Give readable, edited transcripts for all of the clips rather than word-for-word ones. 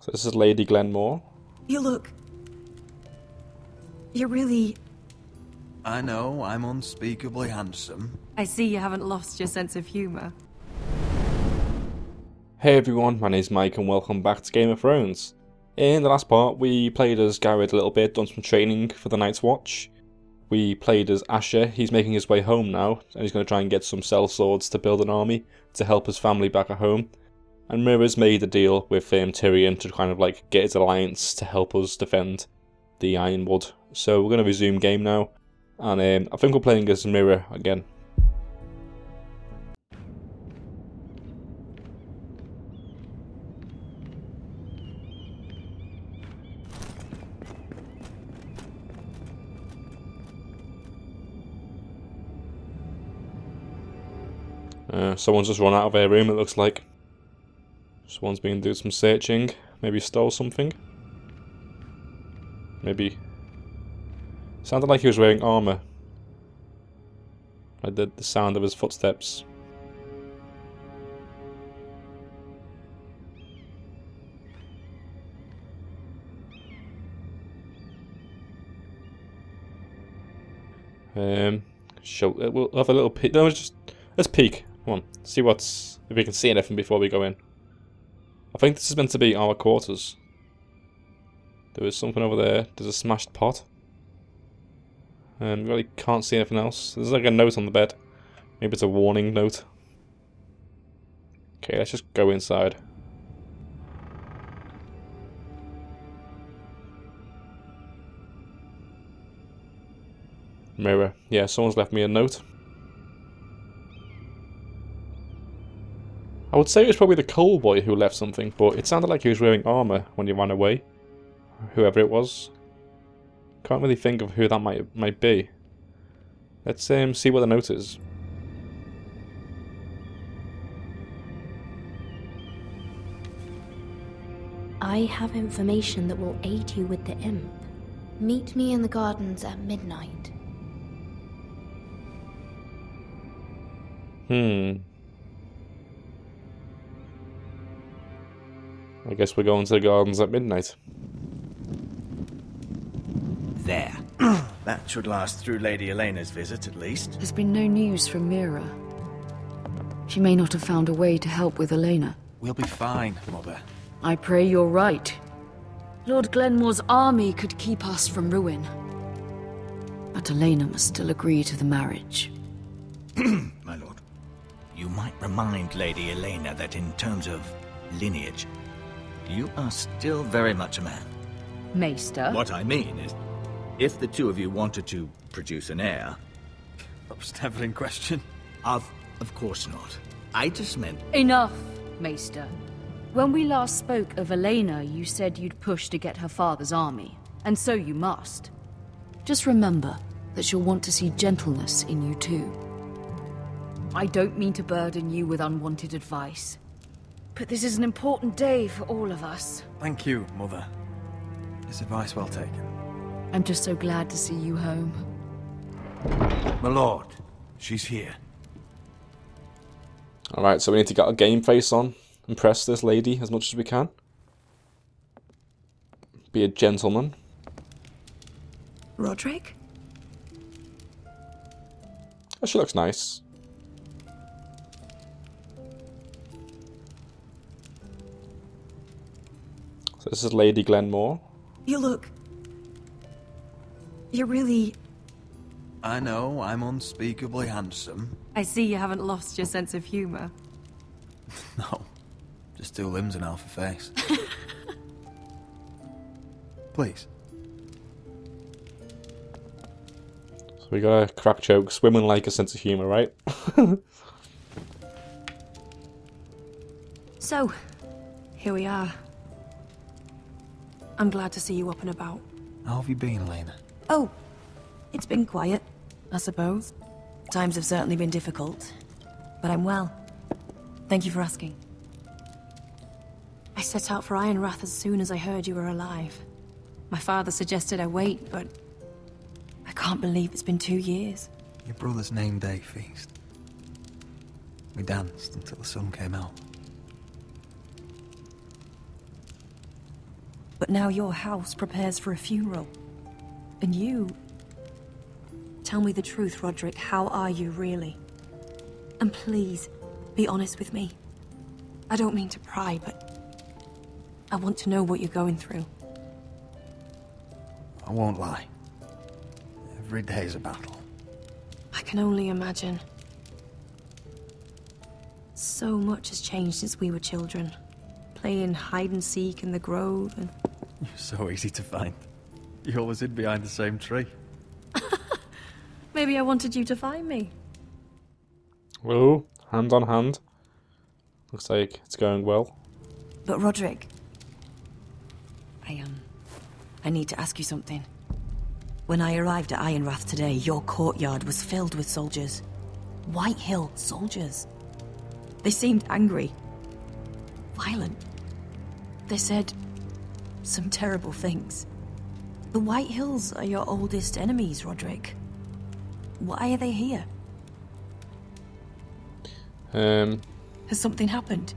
So this is Lady Glenmore. You look... You're really... I know, I'm unspeakably handsome. I see you haven't lost your sense of humour. Hey everyone, my name's Mike and welcome back to Game of Thrones. In the last part, we played as Garrett a little bit, done some training for the Night's Watch. We played as Asher. He's making his way home now, and he's going to try and get some sellswords to build an army to help his family back at home. And Mira's made a deal with Tyrion to kind of like get his alliance to help us defend the Ironwood. So we're going to resume game now, and I think we're playing as Mira again. Someone's just run out of their room, it looks like. Someone's been doing some searching. Maybe stole something. Maybe. Sounded like he was wearing armour. I did the sound of his footsteps. We'll have a little peek. No, let's peek. Come on, see if we can see anything before we go in. I think this is meant to be our quarters. There is something over there. There's a smashed pot. Really can't see anything else. There's like a note on the bed. Maybe it's a warning note. Okay, let's just go inside. Mirror. Yeah, someone's left me a note. I would say it was probably the coal boy who left something, but it sounded like he was wearing armour when he ran away. Whoever it was. Can't really think of who that might be. Let's see what the note is. I have information that will aid you with the imp. Meet me in the gardens at midnight. I guess we're going to the gardens at midnight. There. That should last through Lady Elena's visit, at least. There's been no news from Mira. She may not have found a way to help with Elaena. We'll be fine, Mother. I pray you're right. Lord Glenmore's army could keep us from ruin. But Elaena must still agree to the marriage. My lord, you might remind Lady Elaena that in terms of lineage, you are still very much a man. Maester? What I mean is, if the two of you wanted to produce an heir... That was never in question. Of course not. I just meant... Enough, Maester. When we last spoke of Elaena, you said you'd push to get her father's army. And so you must. Just remember that she'll want to see gentleness in you too. I don't mean to burden you with unwanted advice. But this is an important day for all of us. Thank you, Mother. It's advice well taken. I'm just so glad to see you home. My lord, she's here. Alright, so we need to get a game face on. Impress this lady as much as we can. Be a gentleman. Roderick? Oh, she looks nice. So this is Lady Glenmore. You look... You're really... I know, I'm unspeakably handsome. I see you haven't lost your sense of humour. No, just 2 limbs and half a face. Please. So we got a crack jokes. Women like a sense of humour, right? So, here we are. I'm glad to see you up and about. How have you been, Elaena? Oh, it's been quiet, I suppose. Times have certainly been difficult, but I'm well. Thank you for asking. I set out for Ironrath as soon as I heard you were alive. My father suggested I wait, but I can't believe it's been 2 years. Your brother's name day feast. We danced until the sun came out. But now your house prepares for a funeral. And you... Tell me the truth, Roderick. How are you, really? And please, be honest with me. I don't mean to pry, but... I want to know what you're going through. I won't lie. Every day's a battle. I can only imagine. So much has changed since we were children. Playing hide and seek in the grove and... You're so easy to find. You always hid behind the same tree. Maybe I wanted you to find me. Whoa, hand on hand. Looks like it's going well. But Roderick... I need to ask you something. When I arrived at Ironrath today, your courtyard was filled with soldiers. White Hill soldiers. They seemed angry. Violent. They said some terrible things. The White Hills are your oldest enemies, Roderick. Why are they here? Has something happened?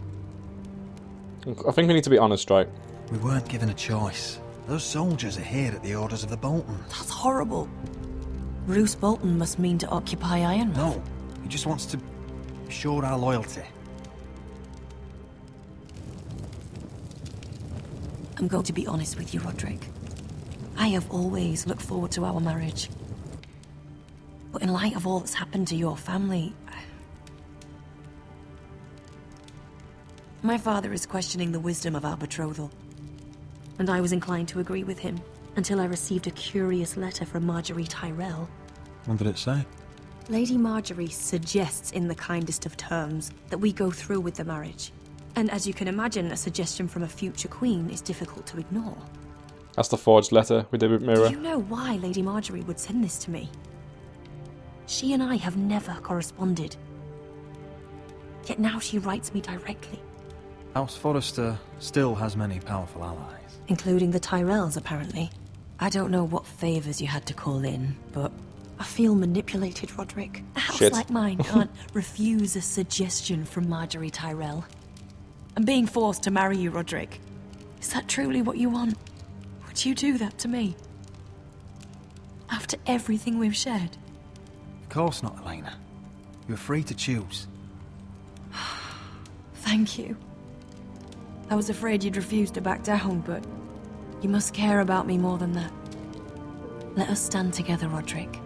I think we need to be honest, right? We weren't given a choice. Those soldiers are here at the orders of the Boltons. That's horrible. Roose Bolton must mean to occupy Ironrath. No, he just wants to assure our loyalty. I'm going to be honest with you, Roderick. I have always looked forward to our marriage. But in light of all that's happened to your family... My father is questioning the wisdom of our betrothal. And I was inclined to agree with him, until I received a curious letter from Marjorie Tyrell. What did it say? Lady Marjorie suggests in the kindest of terms that we go through with the marriage. And as you can imagine, a suggestion from a future queen is difficult to ignore. That's the forged letter we did with Mira. Do you know why Lady Marjorie would send this to me? She and I have never corresponded. Yet now she writes me directly. House Forrester still has many powerful allies. Including the Tyrells, apparently. I don't know what favours you had to call in, but I feel manipulated, Roderick. A house Shit. like mine can't refuse a suggestion from Marjorie Tyrell. I'm being forced to marry you, Roderick. Is that truly what you want? Would you do that to me? After everything we've shared? Of course not, Elaena. You're free to choose. Thank you. I was afraid you'd refuse to back down, but you must care about me more than that. Let us stand together, Roderick.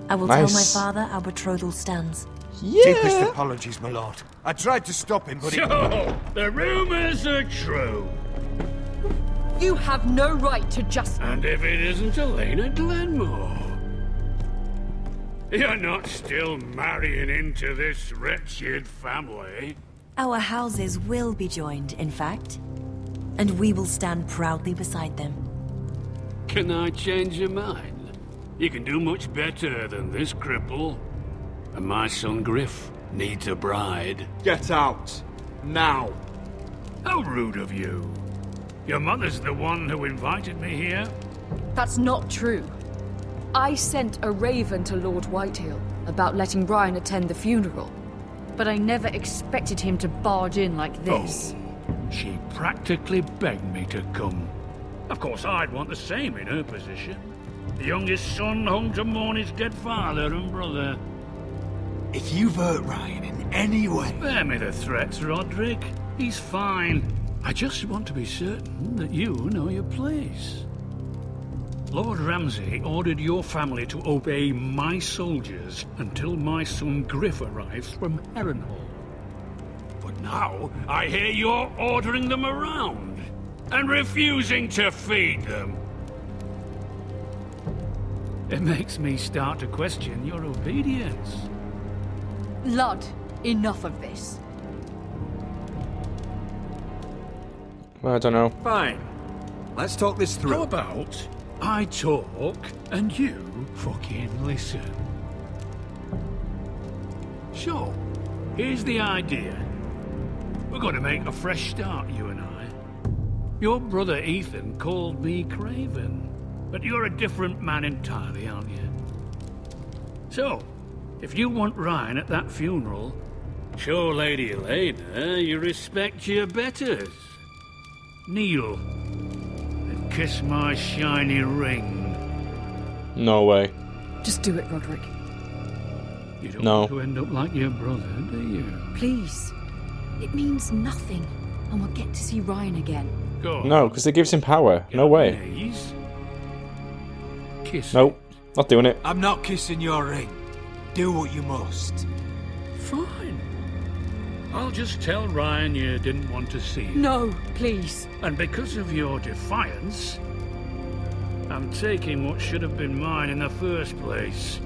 I will tell my father our betrothal stands. Deepest apologies, my lord. I tried to stop him, but So, the rumors are true. You have no right to just... And if it isn't Elaena Glenmore? You're not still marrying into this wretched family? Our houses will be joined, in fact. And we will stand proudly beside them. Can I change your mind? You can do much better than this cripple. And my son Griff needs a bride. get out. Now. How rude of you. Your mother's the one who invited me here. That's not true. I sent a raven to Lord Whitehill about letting Brian attend the funeral. But I never expected him to barge in like this. Oh, she practically begged me to come. Of course, I'd want the same in her position. The youngest son home to mourn his dead father and brother. If you've hurt Ryan in any way... Spare me the threats, Roderick. He's fine. I just want to be certain that you know your place. Lord Ramsay ordered your family to obey my soldiers until my son Griff arrives from Harrenhal. But now, I hear you're ordering them around and refusing to feed them. It makes me start to question your obedience. Lud, enough of this. Well, I don't know. Fine. Let's talk this through. How about I talk and you fucking listen? So, here's the idea. We're going to make a fresh start, you and I. Your brother Ethan called me Craven, but you're a different man entirely, aren't you? So, if you want Ryan at that funeral, show Lady Elaena you respect your betters. Kneel. kiss my shiny ring? No way. Just do it, Roderick. You don't No. want to end up like your brother, do you? Please. It means nothing, and we'll get to see Ryan again. Go on. No, because it gives him power. Get No on way. your knees. Kiss Nope. it. Not doing it. I'm not kissing your ring. Do what you must. Fine. I'll just tell Ryan you didn't want to see him. No, please. And because of your defiance, I'm taking what should have been mine in the first place.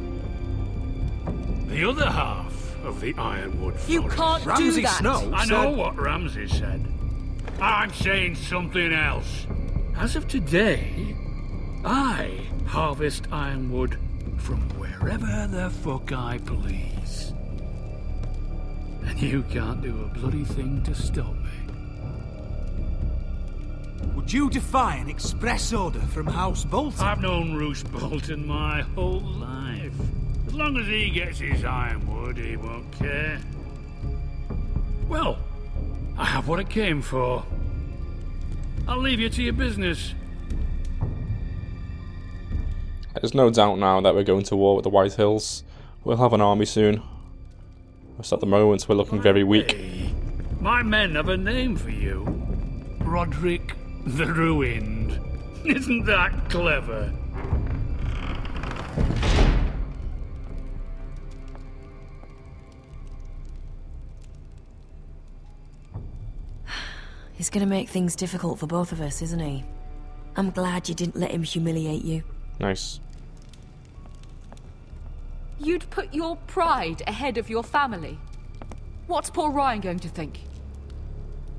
The other half of the Ironwood forest. You can't do Ramsay that. Snow I said... know what Ramsay said. I'm saying something else. As of today, I harvest Ironwood from wherever the fuck I please. And you can't do a bloody thing to stop me. Would you defy an express order from House Bolton? I've known Roose Bolton my whole life. As long as he gets his Ironwood, he won't care. Well, I have what I came for. I'll leave you to your business. There's no doubt now that we're going to war with the White Hills. We'll have an army soon. Just at the moment, we're looking very weak. Hey, my men have a name for you. Roderick the Ruined. Isn't that clever? He's gonna make things difficult for both of us, isn't he? I'm glad you didn't let him humiliate you. Nice. You'd put your pride ahead of your family. What's poor Ryan going to think?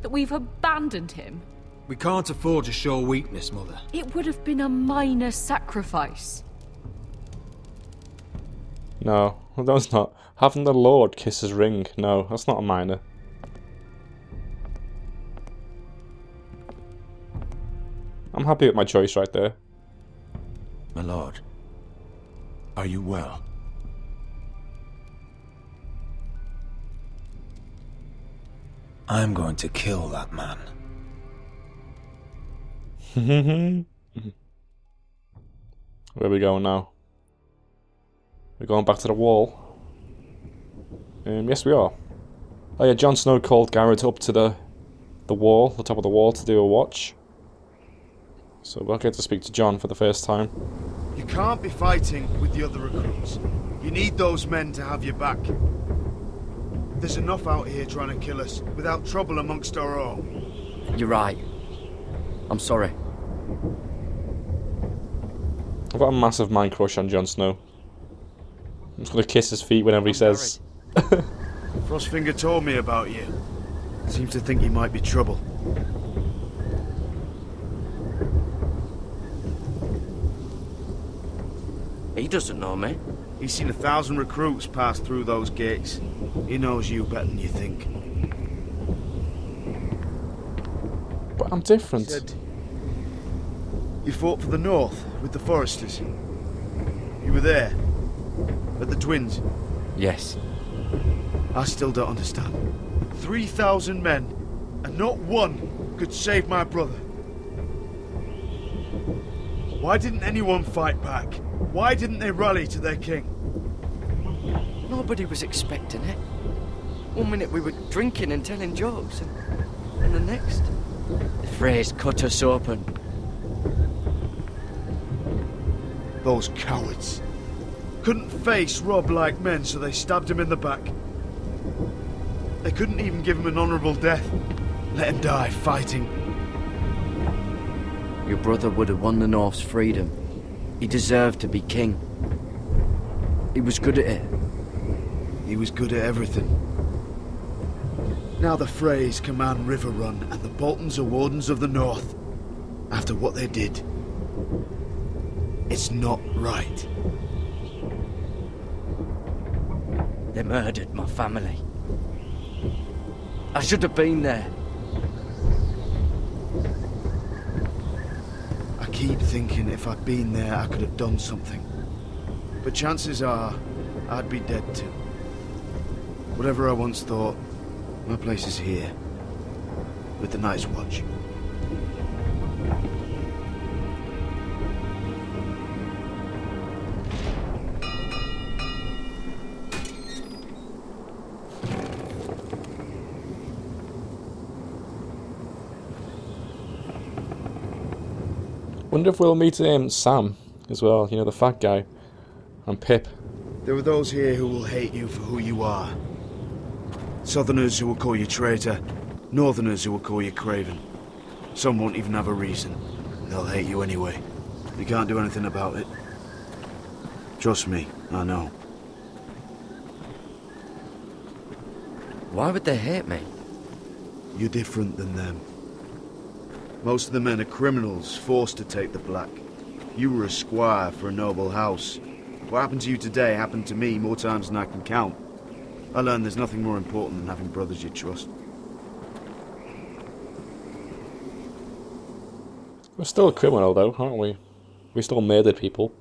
That we've abandoned him? We can't afford to show weakness, Mother. It would have been a minor sacrifice. No, that's not. Having the Lord kiss his ring. No, that's not a minor. I'm happy with my choice right there. My lord, are you well? I'm going to kill that man. Where are we going now? We're going back to the wall. Yes, we are. Oh yeah, Jon Snow called Garrett up to the wall, the top of the wall, to do a watch. So we'll get to speak to Jon for the first time. You can't be fighting with the other recruits. You need those men to have your back. There's enough out here trying to kill us, without trouble amongst our own. You're right. I'm sorry. I've got a massive mind crush on Jon Snow. I'm just gonna kiss his feet whenever he says... Frostfinger told me about you. Seems to think you might be trouble. He doesn't know me. He's seen 1,000 recruits pass through those gates. He knows you better than you think. But I'm different. He said you fought for the North with the Forresters. You were there. At the Twins. Yes. I still don't understand. 3,000 men, and not one could save my brother. Why didn't anyone fight back? Why didn't they rally to their king? Nobody was expecting it. One minute we were drinking and telling jokes, and the next, the Freys cut us open. Those cowards. Couldn't face Rob like men, so they stabbed him in the back. They couldn't even give him an honourable death. Let him die fighting. Your brother would have won the North's freedom. He deserved to be king. He was good at it. He was good at everything. Now the Freys command River Run, and the Boltons are Wardens of the North. After what they did. It's not right. They murdered my family. I should have been there. I keep thinking if I'd been there, I could have done something. But chances are, I'd be dead too. Whatever I once thought, my place is here. With the Night's Watch. Wonder if we'll meet Sam as well, you know, the fat guy. And Pip. There are those here who will hate you for who you are. Southerners who will call you traitor. Northerners who will call you craven. Some won't even have a reason. They'll hate you anyway. You can't do anything about it. Trust me, I know. Why would they hate me? You're different than them. Most of the men are criminals, forced to take the black. You were a squire for a noble house. What happened to you today happened to me more times than I can count. I learned there's nothing more important than having brothers you trust. We're still a criminal though, aren't we? We still murdered people.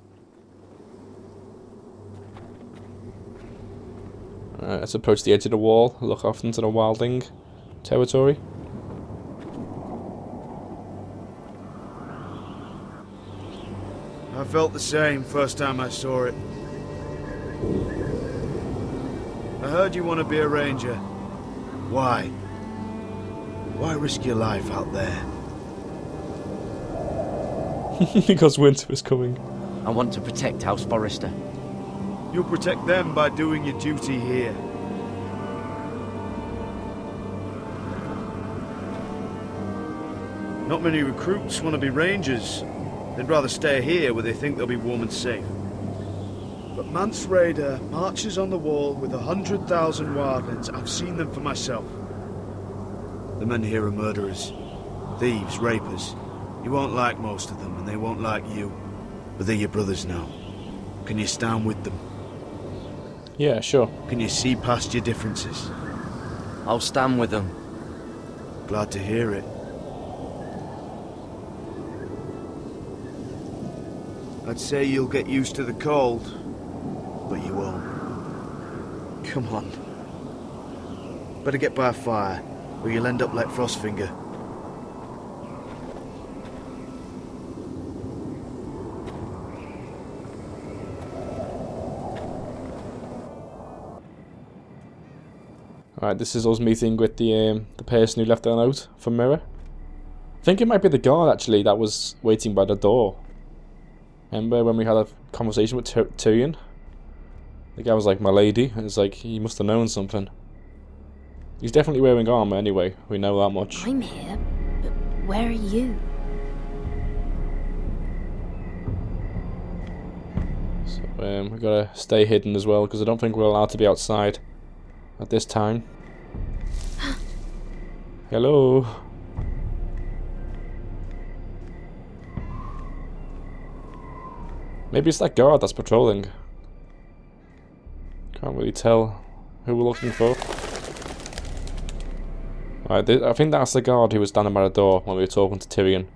Let's approach the edge of the wall, look off into the wildling territory. I felt the same first time I saw it. I heard you want to be a ranger. Why? Why risk your life out there? Because winter is coming. I want to protect House Forrester. You'll protect them by doing your duty here. Not many recruits want to be rangers. They'd rather stay here where they think they'll be warm and safe. But Mance Rayder marches on the wall with 100,000 wildlings. I've seen them for myself. The men here are murderers, thieves, rapers. You won't like most of them, and they won't like you. But they're your brothers now. Can you stand with them? Yeah, sure. Can you see past your differences? I'll stand with them. Glad to hear it. I'd say you'll get used to the cold, but you won't. Come on. Better get by a fire, or you'll end up like Frostfinger. Alright, this is us meeting with the person who left a note from Mirror. I think it might be the guard actually that was waiting by the door. Remember when we had a conversation with Tyrion? The guy was like, my lady, and it's like, he must have known something. He's definitely wearing armour anyway, we know that much. I'm here, but where are you? So we gotta stay hidden as well, because I don't think we're allowed to be outside at this time. Hello. Maybe it's that guard that's patrolling. Can't really tell who we're looking for. Right, I think that's the guard who was standing by the door when we were talking to Tyrion.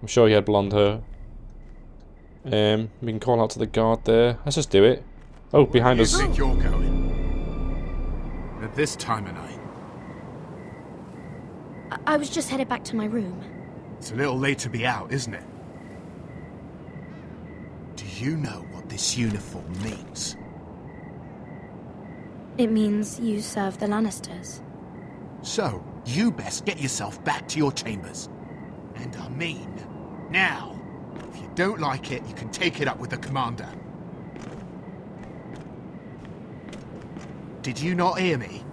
I'm sure he had blonde hair. We can call out to the guard there. Let's just do it. Oh, behind us. Where do you think you're going? At this time of night? I was just headed back to my room. It's a little late to be out, isn't it? Do you know what this uniform means? It means you serve the Lannisters. So, you best get yourself back to your chambers. And I mean, now. If you don't like it, you can take it up with the commander. Did you not hear me?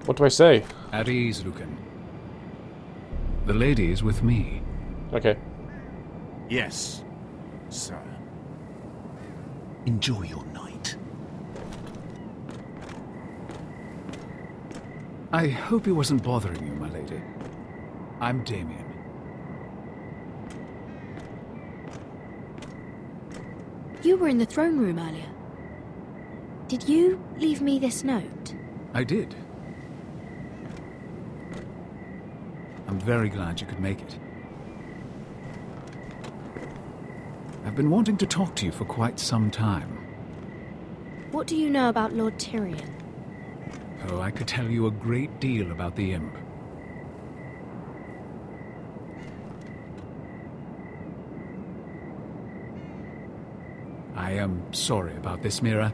What do I say? At ease, Lucan. The lady is with me. Okay. Yes, sir. Enjoy your night. I hope he wasn't bothering you, my lady. I'm Damien. You were in the throne room earlier. Did you leave me this note? I did. I'm very glad you could make it. I've been wanting to talk to you for quite some time. What do you know about Lord Tyrion? Oh, I could tell you a great deal about the imp. I am sorry about this, Mira,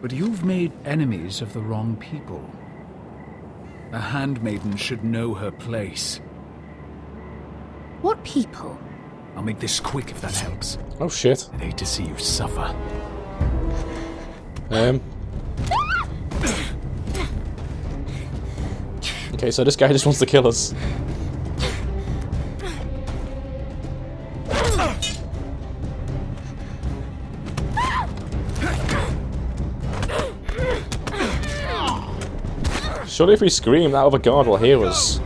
but you've made enemies of the wrong people. A handmaiden should know her place. What people? I'll make this quick if that helps. Oh shit. I'd hate to see you suffer. Okay, so this guy just wants to kill us. Surely if we scream, that other guard will hear us.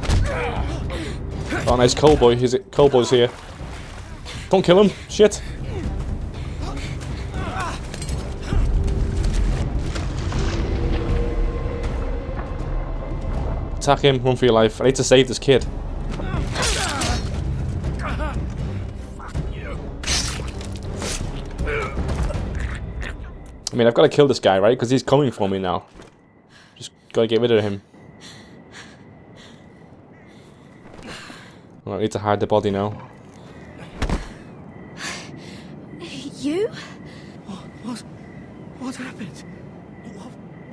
Oh, nice Coalboy. Coalboy's here. Don't kill him. Shit. Attack him. Run for your life. I need to save this kid. I mean, I've got to kill this guy, right? Because he's coming for me now. Just gotta get rid of him. I need to hide the body now. You? What happened?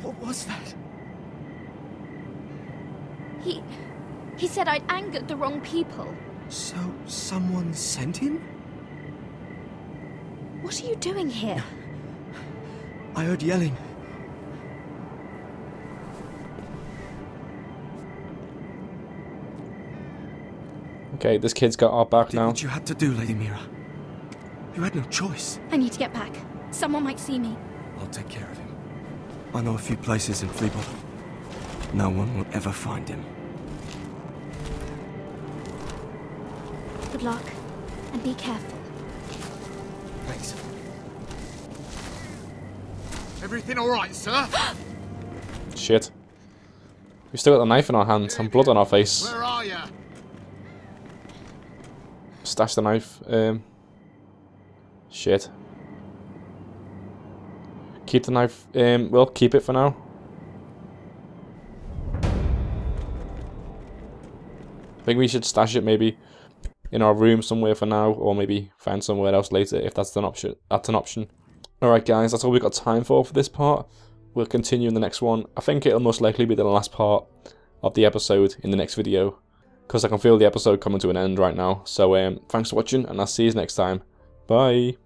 What was that? He said I'd angered the wrong people. So, someone sent him? What are you doing here? I heard yelling. Okay, this kid's got our back now. What you had to do, Lady Mira. You had no choice. I need to get back. Someone might see me. I'll take care of him. I know a few places in Fleabottom. No one will ever find him. Good luck, and be careful. Thanks. Everything all right, sir? Shit. We've still got the knife in our hand and blood on our face. Where are you? Stash the knife. Shit. Keep the knife. We'll keep it for now. I think we should stash it maybe in our room somewhere for now, or maybe find somewhere else later if that's an option. Alright guys, that's all we've got time for this part. We'll continue in the next one. I think it'll most likely be the last part of the episode in the next video, because I can feel the episode coming to an end right now. So thanks for watching, and I'll see you next time. Bye!